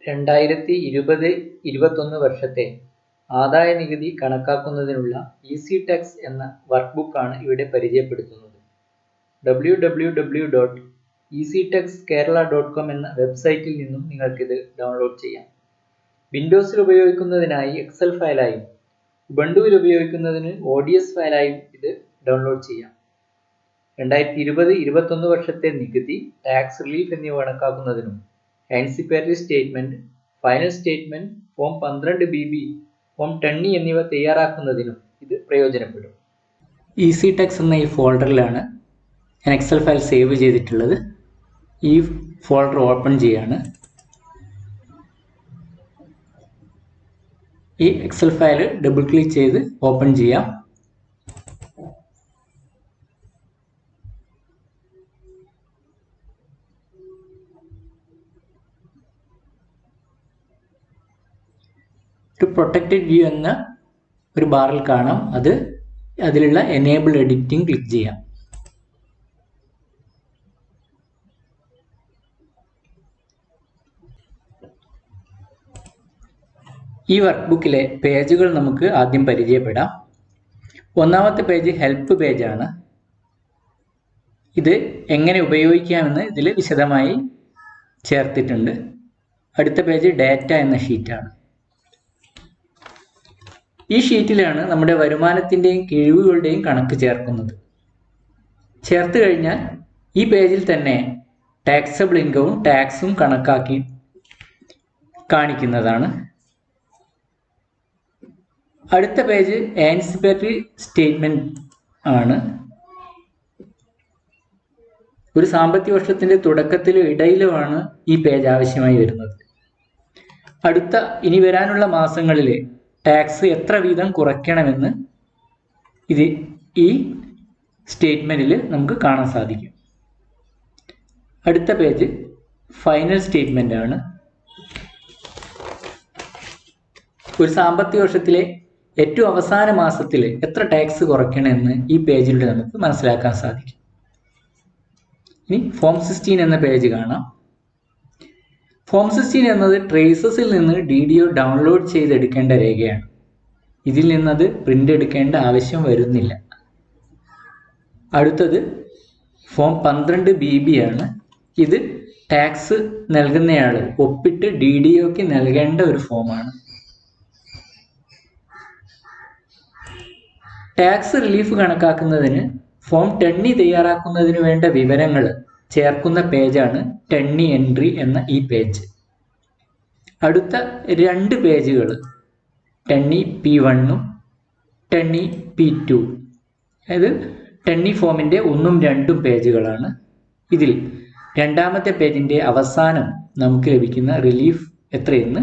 (2020-21) വർഷത്തെ ആദായനികുതി കണക്കാക്കുന്നതിനുള്ള ഈസി ടാക്സ് എന്ന വർക്ക്ബുക്കാണ് ഇവിടെ പരിചയപ്പെടുത്തുന്നത്. www.easytaxkerala.com എന്ന വെബ്സൈറ്റിൽ നിന്നും നിങ്ങൾക്കിത് ഡൗൺലോഡ് ചെയ്യാം. വിൻഡോസിൽ ഉപയോഗിക്കുന്നതിനായി എക്സൽ ഫയലായും ഉബുണ്ടുവിൽ ഉപയോഗിക്കുന്നതിന് ODS ഫയലായും ഇത് ഡൗൺലോഡ് ചെയ്യാം. 2020-21 വർഷത്തെ നികുതി, ടാക്സ് റിലീഫ് എന്നിവ കണക്കാക്കുന്നതിനും anticipatory statement, final statement, form 12BB, form 10E എന്നിവ തയ്യാറാക്കുന്നതിനും ഇത് പ്രയോജനപ്പെടും. ഈസി ടാക്സ് എന്ന ഈ ഫോൾഡറിലാണ് ഞാൻ എക്സൽ ഫയൽ സേവ് ചെയ്തിട്ടുള്ളത്. ഈ ഫോൾഡർ ഓപ്പൺ ചെയ്യാണ്. ഈ എക്സൽ ഫയൽ ഡബിൾ ക്ലിക്ക് ചെയ്ത് ഓപ്പൺ ചെയ്യാം. ഒരു പ്രൊട്ടക്റ്റഡ് വ്യൂ എന്ന ഒരു ബാറിൽ കാണാം. അതിലുള്ള എനേബിൾ എഡിറ്റിംഗ് ക്ലിക്ക് ചെയ്യാം. ഈ വർക്ക് ബുക്കിലെ പേജുകൾ നമുക്ക് ആദ്യം പരിചയപ്പെടാം. ഒന്നാമത്തെ പേജ് ഹെൽപ്പ് പേജാണ്. ഇത് എങ്ങനെ ഉപയോഗിക്കാമെന്ന് ഇതിൽ വിശദമായി ചേർത്തിട്ടുണ്ട്. അടുത്ത പേജ് ഡാറ്റ എന്ന ഷീറ്റാണ്. ഈ ഷീറ്റിലാണ് നമ്മുടെ വരുമാനത്തിൻ്റെയും കിഴിവുകളുടെയും കണക്ക് ചേർക്കുന്നത്. ചേർത്ത് കഴിഞ്ഞാൽ ഈ പേജിൽ തന്നെ ടാക്സബിൾ ഇൻകവും ടാക്സും കണക്കാക്കി കാണിക്കുന്നതാണ്. അടുത്ത പേജ് ആൻസിപ്പേറ്ററി സ്റ്റേറ്റ്മെന്റ് ആണ്. ഒരു സാമ്പത്തിക വർഷത്തിന്റെ തുടക്കത്തിലോ ഇടയിലോ ആണ് ഈ പേജ് ആവശ്യമായി വരുന്നത്. ഇനി വരാനുള്ള മാസങ്ങളിൽ ടാക്സ് എത്ര വീതം കുറയ്ക്കണമെന്ന് ഈ സ്റ്റേറ്റ്മെന്റിൽ നമുക്ക് കാണാൻ സാധിക്കും. അടുത്ത പേജ് ഫൈനൽ സ്റ്റേറ്റ്മെന്റ് ആണ്. ഒരു സാമ്പത്തിക വർഷത്തിലെ ഏറ്റവും അവസാന മാസത്തിൽ എത്ര ടാക്സ് കുറയ്ക്കണമെന്ന് ഈ പേജിലൂടെ നമുക്ക് മനസ്സിലാക്കാൻ സാധിക്കും. ഇനി ഫോം 16 എന്ന പേജ് കാണാം. ഫോം 16 എന്നത് ട്രേസസിൽ നിന്ന് DDO ഡൗൺലോഡ് ചെയ്തെടുക്കേണ്ട രേഖയാണ്. ഇതിൽ നിന്നത് പ്രിന്റ് എടുക്കേണ്ട ആവശ്യം വരുന്നില്ല. അടുത്തത് ഫോം 12BB ആണ്. ഇത് ടാക്സ് നൽകുന്നയാൾ ഒപ്പിട്ട് DDOക്ക് നൽകേണ്ട ഒരു ഫോമാണ്. ടാക്സ് റിലീഫ് കണക്കാക്കുന്നതിന് ഫോം 10E തയ്യാറാക്കുന്നതിന് വേണ്ട വിവരങ്ങൾ ചേർക്കുന്ന പേജാണ് 10E എൻട്രി എന്ന ഈ പേജ്. അടുത്ത 2 പേജുകൾ 10E P1ഉം 10E P2, അതായത് 10E ഫോമിൻ്റെ 1ഉം 2ഉം പേജുകളാണ്. ഇതിൽ രണ്ടാമത്തെ പേജിൻ്റെ അവസാനം നമുക്ക് ലഭിക്കുന്ന റിലീഫ് എത്രയെന്ന്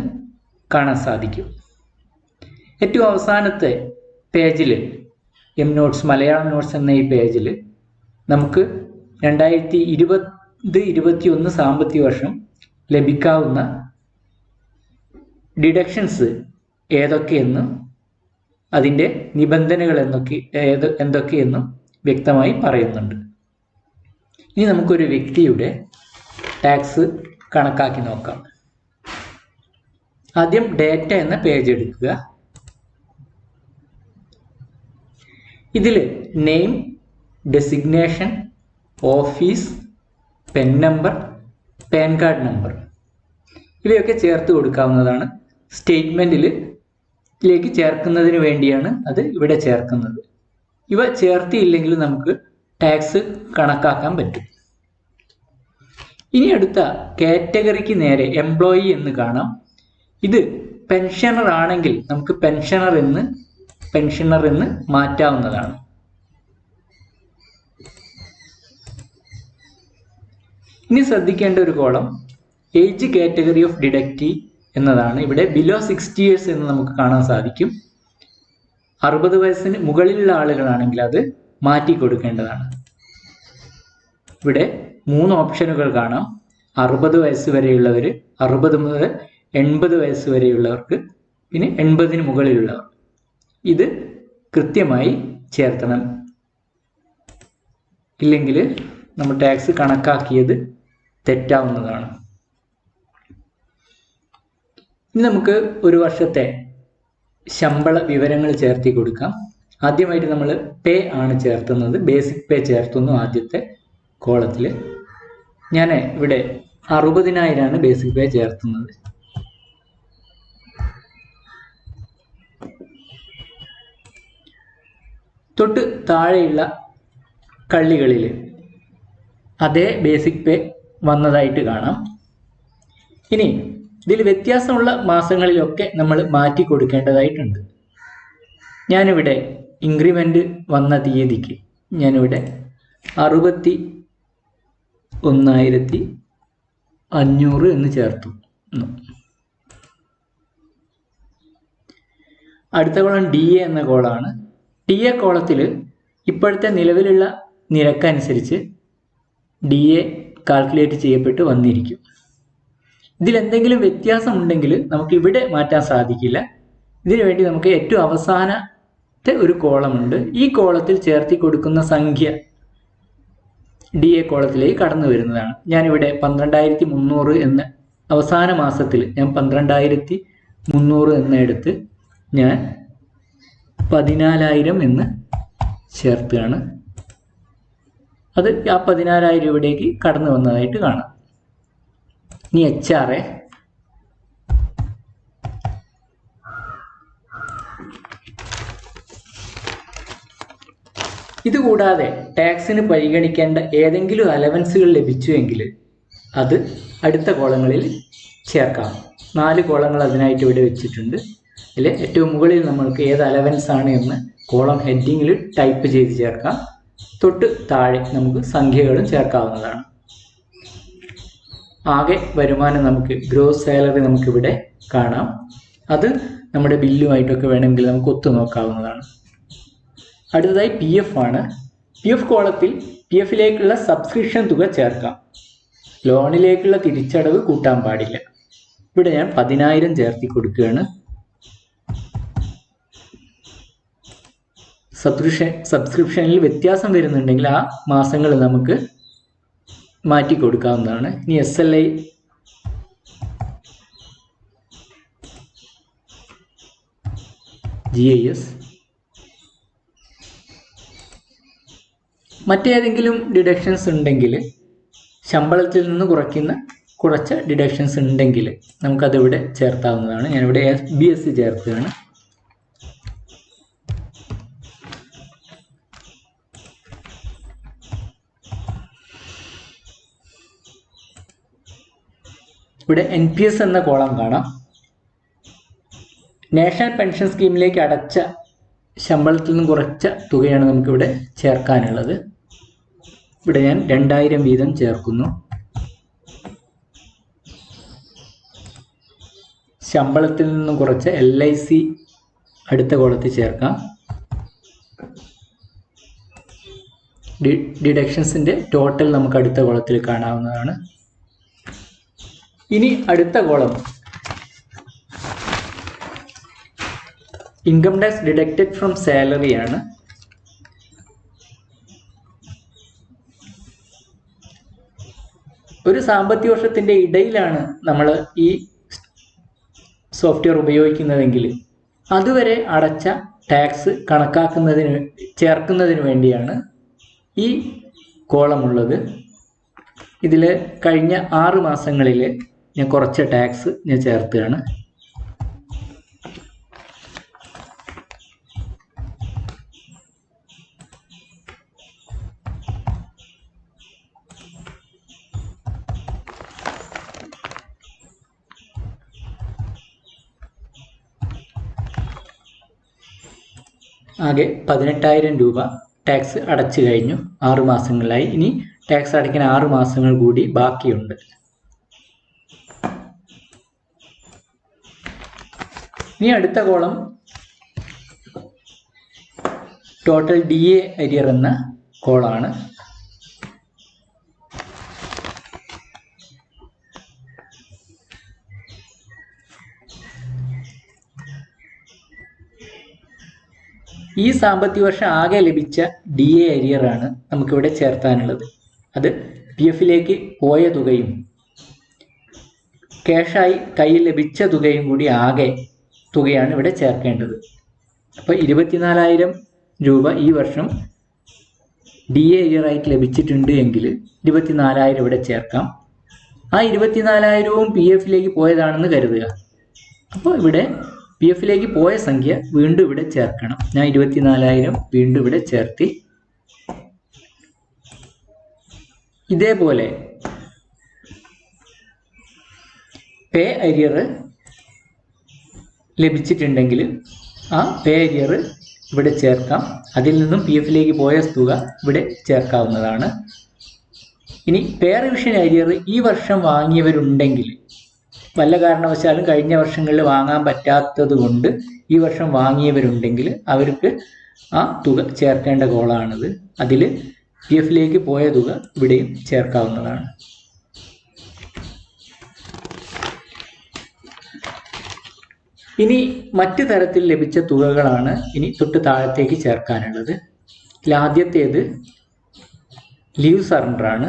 കാണാൻ സാധിക്കും. ഏറ്റവും അവസാനത്തെ പേജിൽ നോട്ട്സ് മലയാളം നോട്ട്സ് എന്ന ഈ പേജിൽ നമുക്ക് 2020-21 സാമ്പത്തിക വർഷം ലഭിക്കാവുന്ന ഡിഡക്ഷൻസ് ഏതൊക്കെയെന്നും അതിൻ്റെ നിബന്ധനകൾ എന്തൊക്കെയെന്നും വ്യക്തമായി പറയുന്നുണ്ട്. ഇനി നമുക്കൊരു വ്യക്തിയുടെ ടാക്സ് കണക്കാക്കി നോക്കാം. ആദ്യം ഡേറ്റ എന്ന പേജ് എടുക്കുക. ഇതിൽ name, designation, office, pen number, pan card number ഇവയൊക്കെ ചേർത്ത് കൊടുക്കാവുന്നതാണ്. സ്റ്റേറ്റ്മെൻറ്റിലേക്ക് ചേർക്കുന്നതിന് വേണ്ടിയാണ് അത് ഇവിടെ ചേർക്കുന്നത്. ഇവ ചേർത്തിയില്ലെങ്കിൽ നമുക്ക് ടാക്സ് കണക്കാക്കാൻ പറ്റും. ഇനി അടുത്ത കാറ്റഗറിക്ക് നേരെ എംപ്ലോയി എന്ന് കാണാം. ഇത് പെൻഷനർ ആണെങ്കിൽ നമുക്ക് പെൻഷനർ എന്ന് മാറ്റാവുന്നതാണ്. ഇനി ശ്രദ്ധിക്കേണ്ട ഒരു കോളം ഏജ് കാറ്റഗറി ഓഫ് ഡിഡക്റ്റി എന്നതാണ്. ഇവിടെ ബിലോ 60 years എന്ന് നമുക്ക് കാണാൻ സാധിക്കും. 60 വയസ്സിന് മുകളിലുള്ള ആളുകളാണെങ്കിൽ അത് മാറ്റി കൊടുക്കേണ്ടതാണ്. ഇവിടെ 3 ഓപ്ഷനുകൾ കാണാം. 60 വയസ്സ് വരെയുള്ളവർ, 60 മുതൽ 80 വയസ്സ് വരെയുള്ളവർക്ക്, പിന്നെ 80-ന് മുകളിലുള്ളവർ. ഇത് കൃത്യമായി ചേർത്തണം. ഇല്ലെങ്കിൽ നമ്മൾ ടാക്സ് കണക്കാക്കിയത് തെറ്റാവുന്നതാണ്. ഇനി നമുക്ക് ഒരു വർഷത്തെ ശമ്പള വിവരങ്ങൾ ചേർത്തി കൊടുക്കാം. ആദ്യമായിട്ട് നമ്മൾ പേ ആണ് ചേർത്തുന്നത്. ബേസിക് പേ ചേർത്തുന്നു ആദ്യത്തെ കോളത്തിൽ. ഞാൻ ഇവിടെ 60,000 ബേസിക് പേ ചേർത്തുന്നത്. തൊട്ട് താഴെയുള്ള കള്ളികളിൽ അതേ ബേസിക് പേ വന്നതായിട്ട് കാണാം. ഇനി ഇതിൽ വ്യത്യാസമുള്ള മാസങ്ങളിലൊക്കെ നമ്മൾ മാറ്റി കൊടുക്കേണ്ടതായിട്ടുണ്ട്. ഞാനിവിടെ ഇൻക്രിമെൻ്റ് വന്ന തീയതിക്ക് ഞാനിവിടെ 61,500 എന്ന് ചേർത്തു. അടുത്ത കോളം ഡി എ എന്ന കോളാണ്. ഡി എ കോളത്തിൽ ഇപ്പോഴത്തെ നിലവിലുള്ള നിരക്കനുസരിച്ച് ഡി എ കാൽക്കുലേറ്റ് ചെയ്യപ്പെട്ട് വന്നിരിക്കും. ഇതിലെന്തെങ്കിലും വ്യത്യാസമുണ്ടെങ്കിൽ നമുക്ക് ഇവിടെ മാറ്റാൻ സാധിക്കില്ല. ഇതിനു വേണ്ടി നമുക്ക് ഏറ്റവും അവസാനത്തെ ഒരു കോളമുണ്ട്. ഈ കോളത്തിൽ ചേർത്തി കൊടുക്കുന്ന സംഖ്യ ഡി എ കോളത്തിലേക്ക് കടന്നു വരുന്നതാണ്. ഞാനിവിടെ 12,300 എന്ന അവസാന മാസത്തിൽ ഞാൻ 12,300 എന്നെടുത്ത് ഞാൻ 14,000 എന്ന് ചേർത്തുകയാണ്. അത് ആ 14,000 ഇവിടേക്ക് കടന്നു വന്നതായിട്ട് കാണാം. ഇനി HR ഇതുകൂടാതെ ടാക്സിന് പരിഗണിക്കേണ്ട ഏതെങ്കിലും അലവൻസുകൾ ലഭിച്ചുവെങ്കിൽ അത് അടുത്ത കോളങ്ങളിൽ ചേർക്കാം. 4 കോളങ്ങൾ അതിനായിട്ട് ഇവിടെ വെച്ചിട്ടുണ്ട്. അതിൽ ഏറ്റവും മുകളിൽ നമ്മൾക്ക് ഏത് അലവൻസ് ആണ് എന്ന് കോളം ഹെഡിങ്ങിൽ ടൈപ്പ് ചെയ്ത് ചേർക്കാം. തൊട്ട് താഴെ നമുക്ക് സംഖ്യകളും ചേർക്കാവുന്നതാണ്. ആകെ വരുമാനം നമുക്ക് ഗ്രോസ് സാലറി നമുക്കിവിടെ കാണാം. അത് നമ്മുടെ ബില്ലുമായിട്ടൊക്കെ വേണമെങ്കിൽ നമുക്ക് ഒത്തു നോക്കാവുന്നതാണ്. അടുത്തതായി PF ആണ്. PF കോളത്തിൽ PFിലേക്കുള്ള സബ്സ്ക്രിപ്ഷൻ തുക ചേർക്കാം. ലോണിലേക്കുള്ള തിരിച്ചടവ് കൂട്ടാൻ പാടില്ല. ഇവിടെ ഞാൻ 10,000 ചേർത്തി കൊടുക്കുകയാണ്. സബ്സ്ക്രിപ്ഷനിൽ വ്യത്യാസം വരുന്നുണ്ടെങ്കിൽ ആ മാസങ്ങൾ നമുക്ക് മാറ്റി കൊടുക്കാവുന്നതാണ്. ഇനി SLI GIS മറ്റേതെങ്കിലും ഡിഡക്ഷൻസ് ഉണ്ടെങ്കിൽ, ശമ്പളത്തിൽ നിന്ന് കുറച്ച ഡിഡക്ഷൻസ് ഉണ്ടെങ്കിൽ നമുക്കതിവിടെ ചേർത്താവുന്നതാണ്. ഞാനിവിടെ FBS ചേർക്കുകയാണ്. ഇവിടെ NPS എന്ന കോളം കാണാം. നാഷണൽ പെൻഷൻ സ്കീമിലേക്ക് അടച്ച ശമ്പളത്തിൽ നിന്നും കുറച്ച തുകയാണ് നമുക്കിവിടെ ചേർക്കാനുള്ളത്. ഇവിടെ ഞാൻ 2,000 വീതം ചേർക്കുന്നു. ശമ്പളത്തിൽ നിന്നും കുറച്ച LIC അടുത്ത കോളത്തിൽ ചേർക്കാം. ഡിഡക്ഷൻസിൻ്റെ ടോട്ടൽ നമുക്ക് അടുത്ത കോളത്തിൽ കാണാവുന്നതാണ്. ഇനി അടുത്ത column income tax deducted from salary ആണ്. ഒരു സാമ്പത്തിക വർഷത്തിൻ്റെ ഇടയിലാണ് നമ്മൾ ഈ സോഫ്റ്റ്വെയർ ഉപയോഗിക്കുന്നതെങ്കിൽ അതുവരെ അടച്ച ടാക്സ് ചേർക്കുന്നതിന് വേണ്ടിയാണ് ഈ കോളമുള്ളത്. ഇതിൽ കഴിഞ്ഞ 6 മാസങ്ങളിൽ ഞാൻ കുറച്ച ടാക്സ് ഞാൻ ചേർത്തുകയാണ്. ആകെ 18,000 രൂപ ടാക്സ് അടച്ചു കഴിഞ്ഞു 6 മാസങ്ങളിലായി. ഇനി ടാക്സ് അടയ്ക്കാൻ 6 മാസങ്ങൾ കൂടി ബാക്കിയുണ്ട്. ഇനി അടുത്ത കോളം ടോട്ടൽ DA അരിയർ എന്ന കോളാണ്. ഈ സാമ്പത്തിക വർഷം ആകെ ലഭിച്ച DA അരിയറാണ് നമുക്കിവിടെ ചേർത്താനുള്ളത്. അത് PFലേക്ക് പോയ തുകയും ക്യാഷായി കയ്യിൽ ലഭിച്ച തുകയും കൂടി ആകെ തുകയാണ് ഇവിടെ ചേർക്കേണ്ടത്. അപ്പോൾ 24,000 രൂപ ഈ വർഷം DA അരിയറായിട്ട് ലഭിച്ചിട്ടുണ്ട് എങ്കിൽ 24,000 ഇവിടെ ചേർക്കാം. ആ 24,000വും PFലേക്ക് പോയതാണെന്ന് കരുതുക. അപ്പോൾ ഇവിടെ PFലേക്ക് പോയ സംഖ്യ വീണ്ടും ഇവിടെ ചേർക്കണം. ഞാൻ 24,000 വീണ്ടും ഇവിടെ ചേർത്തി. ഇതേപോലെ പേ അരിയർ ലഭിച്ചിട്ടുണ്ടെങ്കിൽ ആ പേ അരിയർ ഇവിടെ ചേർക്കാം. അതിൽ നിന്നും PFലേക്ക് പോയ തുക ഇവിടെ ചേർക്കാവുന്നതാണ്. ഇനി പേ റിവിഷൻ അരിയർ ഈ വർഷം വാങ്ങിയവരുണ്ടെങ്കിൽ, വല്ല കാരണവശാലും കഴിഞ്ഞ വർഷങ്ങളിൽ വാങ്ങാൻ പറ്റാത്തത് കൊണ്ട് ഈ വർഷം വാങ്ങിയവരുണ്ടെങ്കിൽ അവർക്ക് ആ തുക ചേർക്കേണ്ട കോളാണിത്. അതിൽ PFലേക്ക് പോയ തുക ഇവിടെയും ചേർക്കാവുന്നതാണ്. ഇനി മറ്റു തരത്തിൽ ലഭിച്ച തുകകളാണ് ഇനി തൊട്ട് താഴത്തേക്ക് ചേർക്കാനുള്ളത്. ആദ്യത്തേത് ലീവ് സറണ്ടർ ആണ്.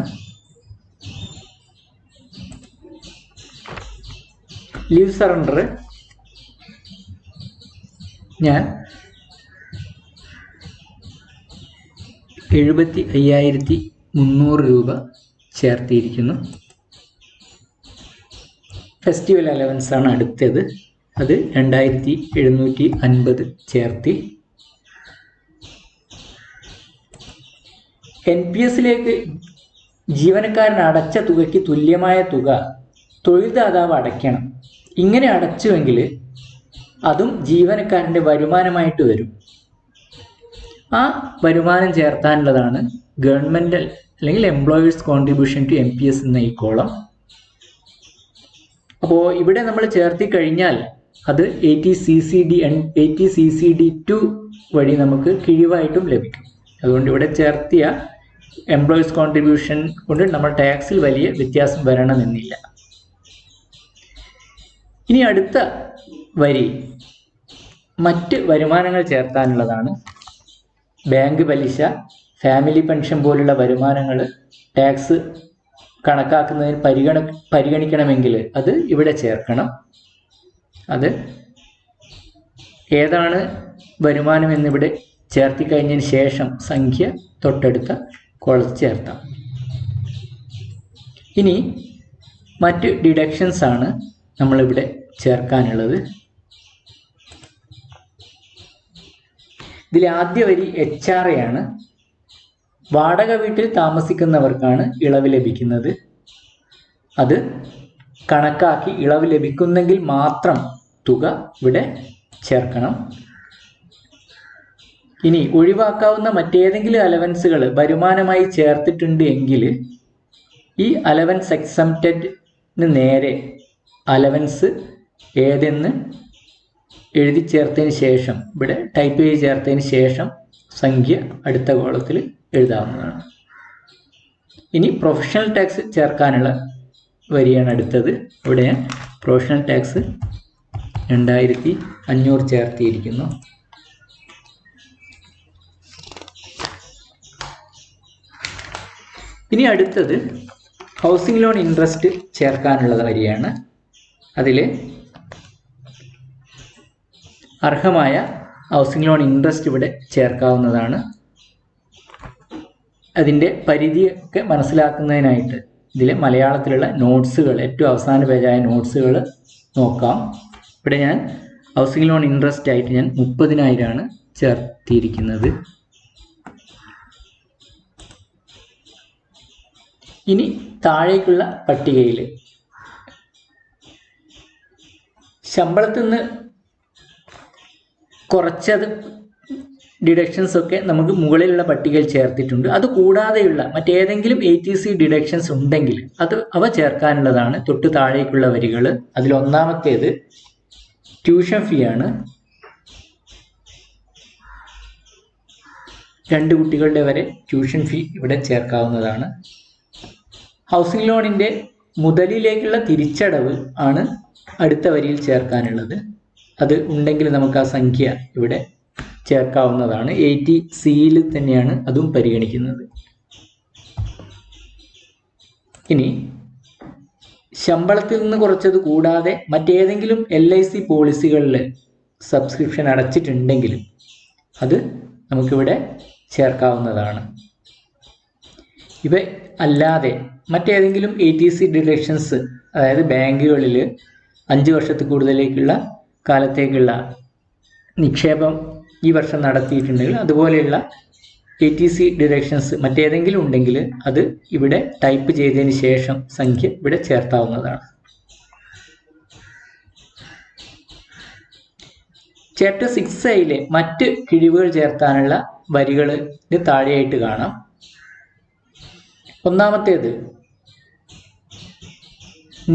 ലീവ് സറണ്ടർ ഞാൻ 75,300 രൂപ ചേർത്തിയിരിക്കുന്നു. ഫെസ്റ്റിവൽ അലവൻസ് ആണ് അടുത്തത്. അത് 2,750 ചേർത്തി. NPSലേക്ക് ജീവനക്കാരൻ അടച്ച തുകയ്ക്ക് തുല്യമായ തുക തൊഴിൽദാതാവ് അടയ്ക്കണം. ഇങ്ങനെ അടച്ചുവെങ്കിൽ അതും ജീവനക്കാരൻ്റെ വരുമാനമായിട്ട് വരും. ആ വരുമാനം ചേർത്താനുള്ളതാണ് ഗവൺമെൻറ് അല്ലെങ്കിൽ എംപ്ലോയേഴ്സ് കോൺട്രിബ്യൂഷൻ ടു MPS എന്ന ഈ കോളം. അപ്പോൾ ഇവിടെ നമ്മൾ ചേർത്തി കഴിഞ്ഞാൽ അത് 80CCD2 വഴി നമുക്ക് കിഴിവായിട്ടും ലഭിക്കും. അതുകൊണ്ട് ഇവിടെ ചേർത്തിയ എംപ്ലോയീസ് കോൺട്രിബ്യൂഷൻ കൊണ്ട് നമ്മൾ ടാക്സിൽ വലിയ വ്യത്യാസം വരണമെന്നില്ല. ഇനി അടുത്ത വരി മറ്റ് വരുമാനങ്ങൾ ചേർത്താനുള്ളതാണ്. ബാങ്ക് പലിശ, ഫാമിലി പെൻഷൻ പോലുള്ള വരുമാനങ്ങൾ ടാക്സ് കണക്കാക്കുന്നതിന് പരിഗണിക്കണമെങ്കിൽ അത് ഇവിടെ ചേർക്കണം. അത് ഏതാണ് വരുമാനം എന്നിവിടെ ചേർത്തി കഴിഞ്ഞതിന് ശേഷം സംഖ്യ തൊട്ടടുത്ത കോളത്തിൽ ചേർത്താം. ഇനി മറ്റ് ഡിഡക്ഷൻസ് ആണ് നമ്മളിവിടെ ചേർക്കാനുള്ളത്. ഇതിലെ ആദ്യ വരി HRA ആണ്. വാടക വീട്ടിൽ താമസിക്കുന്നവർക്കാണ് ഇളവ് ലഭിക്കുന്നത്. അത് കണക്കാക്കി ഇളവ് ലഭിക്കുന്നെങ്കിൽ മാത്രം തുക ഇവിടെ ചേർക്കണം. ഇനി ഒഴിവാക്കാവുന്ന മറ്റേതെങ്കിലും അലവൻസുകൾ വരുമാനമായി ചേർത്തിട്ടുണ്ട് എങ്കിൽ ഈ അലവൻസ് എക്സംപ്റ്റഡിന് നേരെ അലവൻസ് ഏതെന്ന് എഴുതി ചേർത്തതിന് ശേഷം ഇവിടെ ടൈപ്പ് ചെയ്ത് ചേർത്തതിന് ശേഷം സംഖ്യ അടുത്ത കോളത്തിൽ എഴുതാവുന്നതാണ്. ഇനി പ്രൊഫഷണൽ ടാക്സ് ചേർക്കാനുള്ള വരിയാണ് അടുത്തത്. ഇവിടെ പ്രൊഫഷണൽ ടാക്സ് 2,500 ചേർത്തിയിരിക്കുന്നു. ഇനി അടുത്തത് ഹൗസിംഗ് ലോൺ ഇൻട്രസ്റ്റ് ചേർക്കാനുള്ള വരിയാണ്. അതിൽ അർഹമായ ഹൗസിംഗ് ലോൺ ഇൻട്രസ്റ്റ് ഇവിടെ ചേർക്കാവുന്നതാണ്. അതിൻ്റെ പരിധിയൊക്കെ മനസ്സിലാക്കുന്നതിനായിട്ട് ഇതിലെ മലയാളത്തിലുള്ള നോട്ട്സുകൾ, ഏറ്റവും അവസാന പേജായ നോട്ട്സുകൾ നോക്കാം. ഇവിടെ ഞാൻ ഹൗസിംഗ് ലോൺ ഇൻട്രസ്റ്റ് ആയിട്ട് ഞാൻ 30,000 ചേർത്തിയിരിക്കുന്നത്. ഇനി താഴേക്കുള്ള പട്ടികയിൽ ശമ്പളത്തിൽ നിന്ന് കുറച്ചത് ഡിഡക്ഷൻസ് ഒക്കെ നമുക്ക് മുകളിലുള്ള പട്ടികയിൽ ചേർത്തിട്ടുണ്ട്. അത് കൂടാതെയുള്ള മറ്റേതെങ്കിലും ATC ഡിഡക്ഷൻസ് ഉണ്ടെങ്കിൽ അവ ചേർക്കാനുള്ളതാണ് തൊട്ട് താഴേക്കുള്ള വരികൾ. അതിലൊന്നാമത്തേത് ട്യൂഷൻ ഫീ ആണ്. 2 കുട്ടികളുടെ വരെ ട്യൂഷൻ ഫീ ഇവിടെ ചേർക്കാവുന്നതാണ്. ഹൗസിംഗ് ലോണിൻ്റെ മുതലിലേക്കുള്ള തിരിച്ചടവ് ആണ് അടുത്ത വരിയിൽ ചേർക്കാനുള്ളത്. അത് ഉണ്ടെങ്കിൽ നമുക്ക് ആ സംഖ്യ ഇവിടെ ചേർക്കാവുന്നതാണ്. 80C തന്നെയാണ് അതും പരിഗണിക്കുന്നത്. ഇനി ശമ്പളത്തിൽ നിന്ന് കുറച്ചത് കൂടാതെ മറ്റേതെങ്കിലും LIC പോളിസികളിൽ സബ്സ്ക്രിപ്ഷൻ അടച്ചിട്ടുണ്ടെങ്കിൽ അത് നമുക്കിവിടെ ചേർക്കാവുന്നതാണ്. ഇവ അല്ലാതെ മറ്റേതെങ്കിലും ATC ഡിഡക്ഷൻസ്, അതായത് ബാങ്കുകളിൽ 5 വർഷത്തിൽ കൂടുതലേക്കുള്ള കാലത്തേക്കുള്ള നിക്ഷേപം ഈ വർഷം നടത്തിയിട്ടുണ്ടെങ്കിൽ അതുപോലെയുള്ള ATC ഡിഡക്ഷൻസ് മറ്റേതെങ്കിലും ഉണ്ടെങ്കിൽ അത് ഇവിടെ ടൈപ്പ് ചെയ്തതിന് ശേഷം സംഖ്യ ഇവിടെ ചേർത്താവുന്നതാണ്. ചാപ്റ്റർ 6A മറ്റ് കിഴിവുകൾ ചേർത്താനുള്ള വരികൾ താഴെയായിട്ട് കാണാം. ഒന്നാമത്തേത്,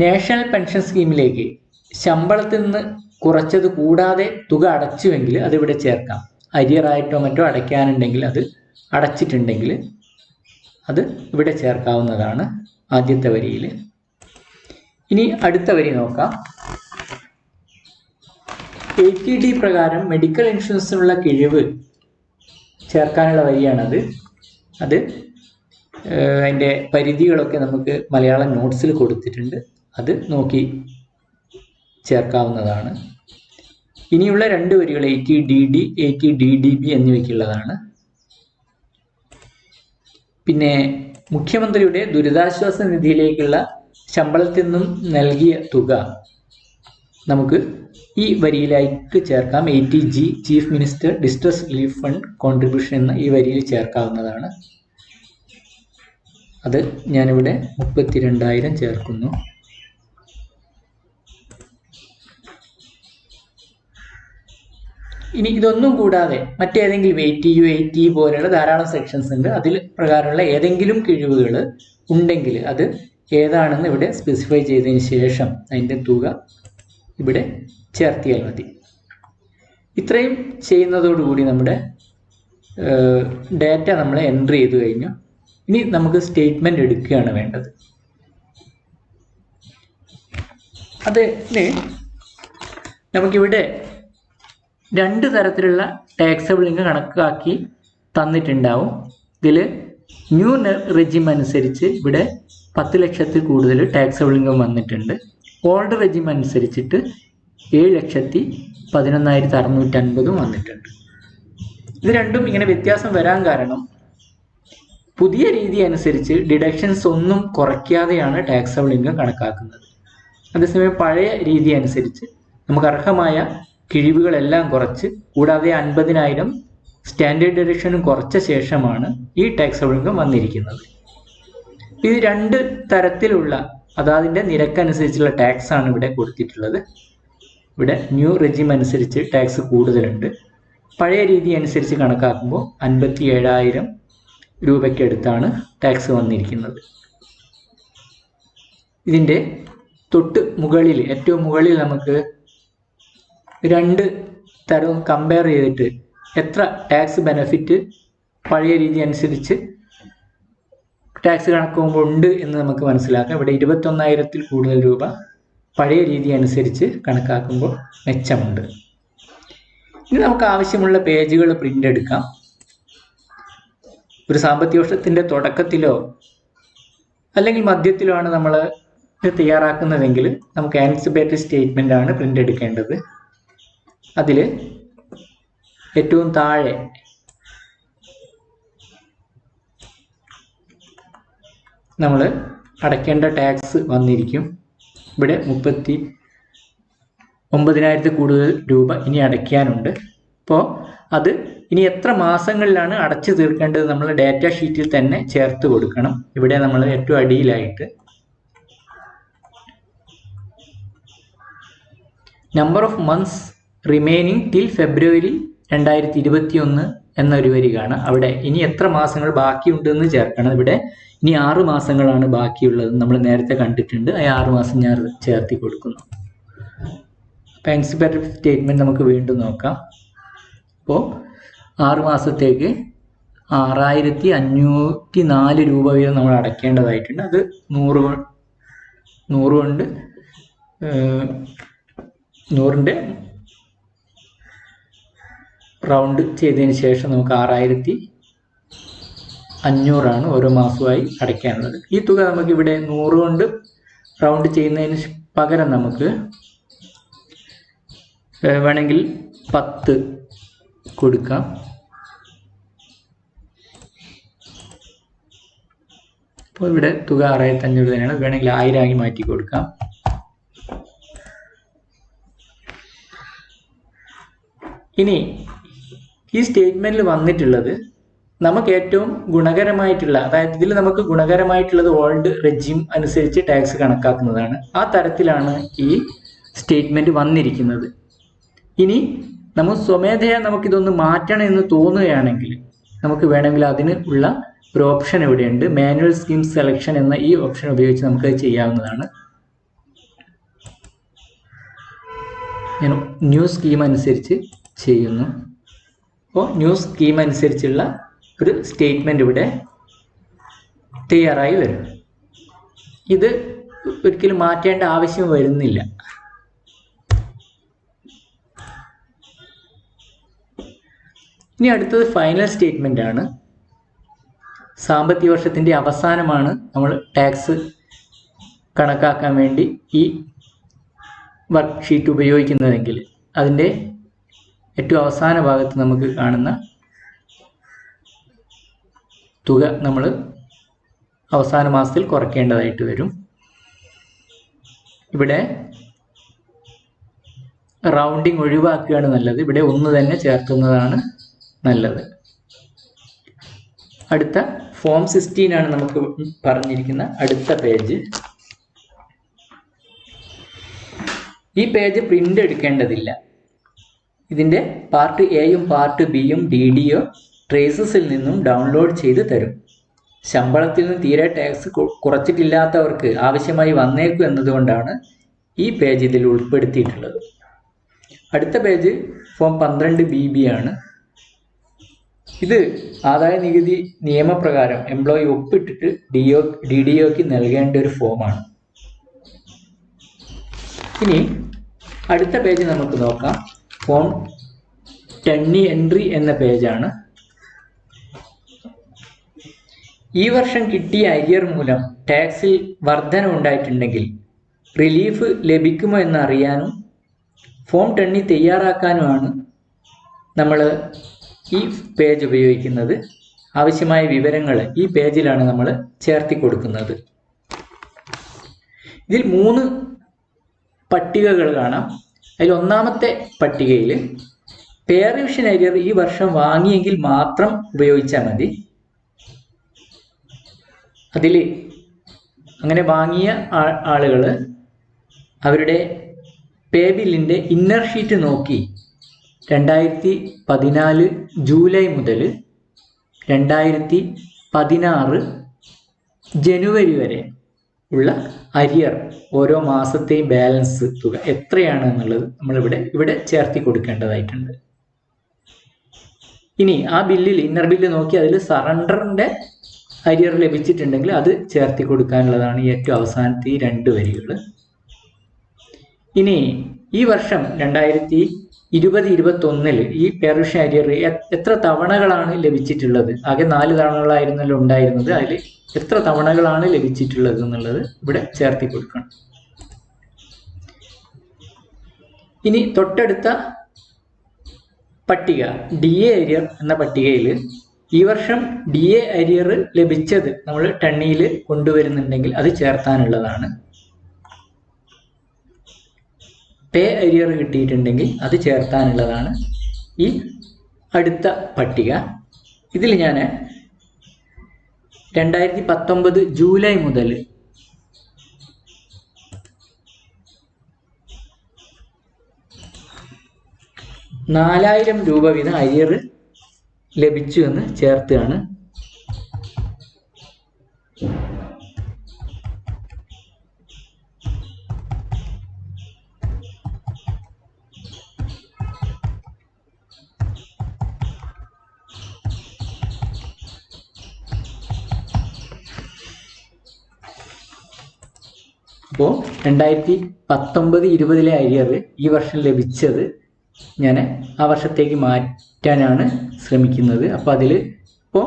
നാഷണൽ പെൻഷൻ സ്കീമിലേക്ക് ശമ്പളത്തിൽ നിന്ന് കുറച്ചത് കൂടാതെ തുക അടച്ചുവെങ്കിൽ അതിവിടെ ചേർക്കാം. അരിയറായിട്ടോ മറ്റോ അടയ്ക്കാനുണ്ടെങ്കിൽ, അത് അടച്ചിട്ടുണ്ടെങ്കിൽ അത് ഇവിടെ ചേർക്കാവുന്നതാണ് ആദ്യത്തെ വരിയിൽ. ഇനി അടുത്ത വരി നോക്കാം. 80D പ്രകാരം മെഡിക്കൽ ഇൻഷുറൻസിനുള്ള കിഴിവ് ചേർക്കാനുള്ള വരിയാണത്. അത് അതിൻ്റെ പരിധികളൊക്കെ നമുക്ക് മലയാളം നോട്ട്സിൽ കൊടുത്തിട്ടുണ്ട്, അത് നോക്കി ചേർക്കാവുന്നതാണ്. ഇനിയുള്ള 2 വരികൾ 80DD 80DDB എന്നിവയ്ക്കുള്ളതാണ്. പിന്നെ മുഖ്യമന്ത്രിയുടെ ദുരിതാശ്വാസ നിധിയിലേക്കുള്ള ശമ്പളത്തിൽ നിന്നും നൽകിയ തുക നമുക്ക് ഈ വരിയിലായിട്ട് ചേർക്കാം. 80G chief minister distress relief fund contribution എന്ന ഈ വരിയിൽ ചേർക്കാവുന്നതാണ്. അത് ഞാനിവിടെ 32,000 ചേർക്കുന്നു. ഇനി ഇതൊന്നും കൂടാതെ മറ്റേതെങ്കിലും 80U 80E പോലെയുള്ള ധാരാളം സെക്ഷൻസ് ഉണ്ട്. അതിൽ പ്രകാരമുള്ള ഏതെങ്കിലും കിഴിവുകൾ ഉണ്ടെങ്കിൽ അത് ഏതാണെന്ന് ഇവിടെ സ്പെസിഫൈ ചെയ്തതിന് ശേഷം അതിൻ്റെ തുക ഇവിടെ ചേർത്തിയാൽ മതി. ഇത്രയും ചെയ്യുന്നതോടുകൂടി നമ്മുടെ ഡാറ്റ നമ്മൾ എൻട്രി ചെയ്ത് കഴിഞ്ഞു. ഇനി നമുക്ക് സ്റ്റേറ്റ്മെൻറ്റ് എടുക്കുകയാണ് വേണ്ടത്. അതിന് നമുക്കിവിടെ 2 തരത്തിലുള്ള ടാക്സബിൾ ഇൻകം കണക്കാക്കി തന്നിട്ടുണ്ടാവും. ഇതിൽ ന്യൂ റെജിം അനുസരിച്ച് ഇവിടെ 10 ലക്ഷത്തിൽ കൂടുതൽ ടാക്സബിൾ ഇൻകം വന്നിട്ടുണ്ട്. ഓൾഡ് റെജിം അനുസരിച്ചിട്ട് 7,11,650 വന്നിട്ടുണ്ട്. ഇത് രണ്ടും ഇങ്ങനെ വ്യത്യാസം വരാൻ കാരണം പുതിയ രീതി അനുസരിച്ച് ഡിഡക്ഷൻസ് ഒന്നും കുറയ്ക്കാതെയാണ് ടാക്സബിൾ ഇൻകം കണക്കാക്കുന്നത്. അതേസമയം പഴയ രീതി അനുസരിച്ച് നമുക്ക് അർഹമായ കിഴിവുകളെല്ലാം കുറച്ച് കൂടാതെ 50,000 സ്റ്റാൻഡേർഡ് ഡിഡക്ഷനും കുറച്ച ശേഷമാണ് ഈ ടാക്സബിൾ ഇൻകം വന്നിരിക്കുന്നത്. ഇത് 2 തരത്തിലുള്ള അതാതിൻ്റെ നിരക്കനുസരിച്ചുള്ള ടാക്സ് ആണ് ഇവിടെ കൊടുത്തിട്ടുള്ളത്. ഇവിടെ ന്യൂ റെജിം അനുസരിച്ച് ടാക്സ് കൂടുതലുണ്ട്. പഴയ രീതി അനുസരിച്ച് കണക്കാക്കുമ്പോൾ 57,000 രൂപയ്ക്കടുത്താണ് ടാക്സ് വന്നിരിക്കുന്നത്. ഇതിൻ്റെ തൊട്ട് മുകളിൽ ഏറ്റവും മുകളിൽ നമുക്ക് 2 തരവും കമ്പയർ ചെയ്തിട്ട് എത്ര ടാക്സ് ബെനഫിറ്റ് പഴയ രീതി അനുസരിച്ച് ടാക്സ് കണക്കുമ്പോൾ ഉണ്ട് എന്ന് നമുക്ക് മനസ്സിലാക്കാം. ഇവിടെ 21,000-ൽ കൂടുതൽ രൂപ പഴയ രീതി അനുസരിച്ച് കണക്കാക്കുമ്പോൾ മെച്ചമുണ്ട്. ഇനി നമുക്ക് ആവശ്യമുള്ള പേജുകൾ പ്രിൻ്റ് എടുക്കാം. ഒരു സാമ്പത്തിക വർഷത്തിൻ്റെ തുടക്കത്തിലോ അല്ലെങ്കിൽ മധ്യത്തിലോ ആണ് നമ്മൾ ഇത് തയ്യാറാക്കുന്നതെങ്കിൽ നമുക്ക് ആൻറ്റിസിപ്പേറ്ററി സ്റ്റേറ്റ്മെൻ്റ് ആണ് പ്രിൻ്റ് എടുക്കേണ്ടത്. അതിൽ ഏറ്റവും താഴെ നമ്മൾ അടയ്ക്കേണ്ട ടാക്സ് വന്നിരിക്കും. ഇവിടെ 39,000-ൽ കൂടുതൽ രൂപ ഇനി അടയ്ക്കാനുണ്ട്. അപ്പോൾ അത് ഇനി എത്ര മാസങ്ങളിലാണ് അടച്ചു തീർക്കേണ്ടത് നമ്മൾ ഡാറ്റ ഷീറ്റിൽ തന്നെ ചേർത്ത് കൊടുക്കണം. ഇവിടെ നമ്മൾ ഏറ്റവും അടിയിലായിട്ട് number of months remaining till February 2021 എന്നൊരു വരി കാണാം. അവിടെ ഇനി എത്ര മാസങ്ങൾ ബാക്കിയുണ്ടെന്ന് ചേർക്കണം. ഇവിടെ ഇനി 6 മാസങ്ങളാണ് ബാക്കിയുള്ളത്, നമ്മൾ നേരത്തെ കണ്ടിട്ടുണ്ട്. ആ 6 മാസം ഞാൻ ചേർത്തി കൊടുക്കുന്നു. അപ്പോൾ ആൻറ്റിസിപ്പേറ്ററി സ്റ്റേറ്റ്മെൻറ്റ് നമുക്ക് വീണ്ടും നോക്കാം. അപ്പോൾ 6 മാസത്തേക്ക് 6,504 രൂപ വീതം നമ്മൾ അടയ്ക്കേണ്ടതായിട്ടുണ്ട്. അത് 100 കൊണ്ട് 100ൻ്റെ 100 × 3 = 6,504 × 6 = 1,00,000 രൂപ റൗണ്ട് ചെയ്തതിന് ശേഷം നമുക്ക് 6500 ഓരോ മാസമായി അടയ്ക്കാനുള്ളത്. ഈ തുക നമുക്ക് ഇവിടെ 100 കൊണ്ട് റൗണ്ട് ചെയ്യുന്നതിന് പകരം നമുക്ക് വേണമെങ്കിൽ 10 കൊടുക്കാം. അപ്പോൾ ഇവിടെ തുക 6500 തന്നെയാണ്. വേണമെങ്കിൽ 1000 ആക്കി മാറ്റി കൊടുക്കാം. ഇനി ഈ സ്റ്റേറ്റ്മെന്റിൽ വന്നിട്ടുള്ളത് നമുക്ക് ഏറ്റവും ഗുണകരമായിട്ടുള്ള, അതായത് ഇതിൽ നമുക്ക് ഗുണകരമായിട്ടുള്ളത് ഓൾഡ് റെജിം അനുസരിച്ച് ടാക്സ് കണക്കാക്കുന്നതാണ്. ആ തരത്തിലാണ് ഈ സ്റ്റേറ്റ്മെന്റ് വന്നിരിക്കുന്നത്. ഇനി നമ്മൾ സ്വമേധയാ നമുക്കിതൊന്ന് മാറ്റണം എന്ന് തോന്നുകയാണെങ്കിൽ നമുക്ക് വേണമെങ്കിൽ അതിന് ഉള്ള ഒരു ഓപ്ഷൻ ഇവിടെയുണ്ട്. മാനുവൽ സ്കീം സെലക്ഷൻ എന്ന ഈ ഓപ്ഷൻ ഉപയോഗിച്ച് നമുക്കത് ചെയ്യാവുന്നതാണ്. ഞാൻ ന്യൂ സ്കീം അനുസരിച്ച് ചെയ്യുന്നു. അപ്പോൾ ന്യൂ സ്കീം അനുസരിച്ചുള്ള ഒരു സ്റ്റേറ്റ്മെന്റ് ഇവിടെ തയ്യാറായി വരും. ഇത് ഒരിക്കലും മാറ്റേണ്ട ആവശ്യം വരുന്നില്ല. ഇനി അടുത്തത് ഫൈനൽ സ്റ്റേറ്റ്മെന്റ് ആണ്. സാമ്പത്തിക വർഷത്തിന്റെ അവസാനമാണ് നമ്മൾ ടാക്സ് കണക്കാക്കാൻ വേണ്ടി ഈ വർക്ക് ഷീറ്റ് ഉപയോഗിക്കുന്നതെങ്കിൽ അതിൻ്റെ ഏറ്റവും അവസാന ഭാഗത്ത് നമുക്ക് കാണുന്ന തുക നമ്മൾ അവസാന മാസത്തിൽ കുറയ്ക്കേണ്ടതായിട്ട് വരും. ഇവിടെ റൗണ്ടിങ് ഒഴിവാക്കുകയാണ് നല്ലത്. ഇവിടെ 1 തന്നെ ചേർക്കുന്നതാണ് നല്ലത്. അടുത്ത ഫോം 16 ആണ് നമുക്ക് പറഞ്ഞിരിക്കുന്ന അടുത്ത പേജ്. ഈ പേജ് പ്രിന്റ് എടുക്കേണ്ടതില്ല. ഇതിൻ്റെ പാർട്ട് എയും പാർട്ട് ബിയും DDO ട്രേസസിൽ നിന്നും ഡൗൺലോഡ് ചെയ്ത് തരും. ശമ്പളത്തിൽ നിന്ന് തീരെ ടാക്സ് കുറച്ചിട്ടില്ലാത്തവർക്ക് ആവശ്യമായി വന്നേക്കും എന്നതുകൊണ്ടാണ് ഈ പേജ് ഇതിൽ ഉൾപ്പെടുത്തിയിട്ടുള്ളത്. അടുത്ത പേജ് ഫോം 12BB ആണ്. ഇത് ആദായ നികുതി നിയമപ്രകാരം എംപ്ലോയി ഒപ്പിട്ടിട്ട് DDOക്ക് നൽകേണ്ട ഒരു ഫോമാണ്. ഇനി അടുത്ത പേജ് നമുക്ക് നോക്കാം. ഫോം 10 എൻട്രി എന്ന പേജാണ്. ഈ വർഷം കിട്ടിയ അരിയർ മൂലം ടാക്സിൽ വർധന ഉണ്ടായിട്ടുണ്ടെങ്കിൽ റിലീഫ് ലഭിക്കുമോ എന്ന് അറിയാനും ഫോം 10 തയ്യാറാക്കാനുമാണ് നമ്മൾ ഈ പേജ് ഉപയോഗിക്കുന്നത്. ആവശ്യമായ വിവരങ്ങൾ ഈ പേജിലാണ് നമ്മൾ ചേർത്തി കൊടുക്കുന്നത്. ഇതിൽ 3 പട്ടികകൾ കാണാം. അതിൽ ഒന്നാമത്തെ പട്ടികയിൽ പേ റിവിഷൻ അരിയർ ഈ വർഷം വാങ്ങിയെങ്കിൽ മാത്രം ഉപയോഗിച്ചാൽ മതി. അതിൽ അങ്ങനെ വാങ്ങിയ ആളുകൾ അവരുടെ പേ ബില്ലിൻ്റെ ഇന്നർ ഷീറ്റ് നോക്കി 2014 ജൂലൈ മുതൽ 2016 ജനുവരി വരെ ഉള്ള അരിയർ ഓരോ മാസത്തെയും ബാലൻസ് തുക എത്രയാണ് എന്നുള്ളത് നമ്മളിവിടെ ചേർത്തി കൊടുക്കേണ്ടതായിട്ടുണ്ട്. ഇനി ആ ബില്ലിൽ ഇന്നർ ബില്ല് നോക്കി അതിൽ സറണ്ടറിൻ്റെ അരിയർ ലഭിച്ചിട്ടുണ്ടെങ്കിൽ അത് ചേർത്തി കൊടുക്കാനുള്ളതാണ് ഏറ്റവും അവസാനത്തെ ഈ 2 വരികൾ. ഇനി ഈ വർഷം 2020-21 ഈ പേ റിവിഷൻ അരിയർ എത്ര തവണകളാണ് ലഭിച്ചിട്ടുള്ളത്? ആകെ 4 തവണകളായിരുന്നല്ലോ ഉണ്ടായിരുന്നത്. അതിൽ എത്ര തവണകളാണ് ലഭിച്ചിട്ടുള്ളത് എന്നുള്ളത് ഇവിടെ ചേർത്തി കൊടുക്കണം. ഇനി തൊട്ടടുത്ത പട്ടിക DA അരിയർ എന്ന പട്ടികയിൽ ഈ വർഷം DA അരിയർ ലഭിച്ചത് നമ്മൾ ടണ്ണിയിൽ കൊണ്ടുവരുന്നുണ്ടെങ്കിൽ അത് ചേർത്താനുള്ളതാണ്. പേ അരിയർ കിട്ടിയിട്ടുണ്ടെങ്കിൽ അത് ചേർത്താനുള്ളതാണ് ഈ അടുത്ത പട്ടിക. ഇതിൽ ഞാൻ 2019 ജൂലൈ മുതൽ 4000 രൂപ വീതം അരിയർ ലഭിച്ചു എന്ന് ചേർത്തുകയാണ്. അപ്പോൾ 2019-20 അരിയർ ഈ വർഷം ലഭിച്ചത് ഞാൻ ആ വർഷത്തേക്ക് മാറ്റാനാണ് ശ്രമിക്കുന്നത്. അപ്പോൾ അതിൽ ഇപ്പോൾ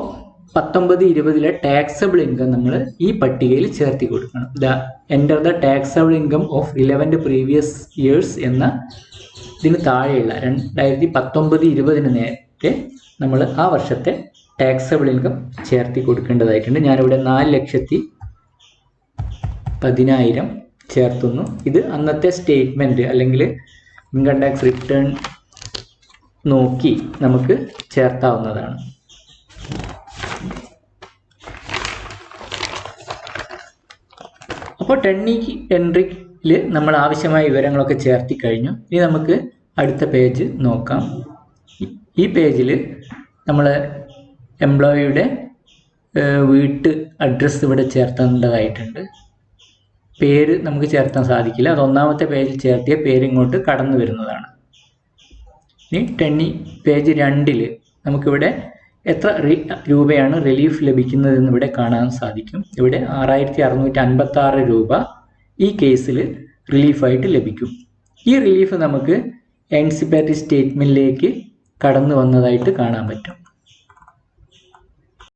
19-20 ടാക്സബിൾ ഇൻകം നമ്മൾ ഈ പട്ടികയിൽ ചേർത്തി കൊടുക്കണം. Enter the taxable income of relevant previous years എന്ന ഇതിന് താഴെയുള്ള 2019-20 നേരത്തെ നമ്മൾ ആ വർഷത്തെ ടാക്സബിൾ ഇൻകം ചേർത്തി കൊടുക്കേണ്ടതായിട്ടുണ്ട്. ഞാനിവിടെ 4,10,000 ചേർത്തുന്നു. ഇത് അന്നത്തെ സ്റ്റേറ്റ്മെൻറ്റ് അല്ലെങ്കിൽ ഇൻകം ടാക്സ് റിട്ടേൺ നോക്കി നമുക്ക് ചേർത്താവുന്നതാണ്. അപ്പോൾ എൻട്രിയിൽ നമ്മൾ ആവശ്യമായ വിവരങ്ങളൊക്കെ ചേർത്തി കഴിഞ്ഞു. ഇനി നമുക്ക് അടുത്ത പേജ് നോക്കാം. ഈ പേജിൽ നമ്മൾ എംപ്ലോയിയുടെ വീട്ട് അഡ്രസ്സ് ഇവിടെ ചേർത്തേണ്ടതായിട്ടുണ്ട്. പേര് നമുക്ക് ചേർത്താൻ സാധിക്കില്ല. അത് ഒന്നാമത്തെ പേജിൽ ചേർത്തിയ പേര് ഇങ്ങോട്ട് കടന്നു വരുന്നതാണ്. ഇനി പേജ് 2 നമുക്കിവിടെ എത്ര രൂപയാണ് റിലീഫ് ലഭിക്കുന്നതെന്ന് ഇവിടെ കാണാൻ സാധിക്കും. ഇവിടെ 6,656 രൂപ ഈ കേസിൽ റിലീഫായിട്ട് ലഭിക്കും. ഈ റിലീഫ് നമുക്ക് ആൻസിപ്പേറ്ററി സ്റ്റേറ്റ്മെൻറ്റിലേക്ക് കടന്നു വന്നതായിട്ട് കാണാൻ പറ്റും.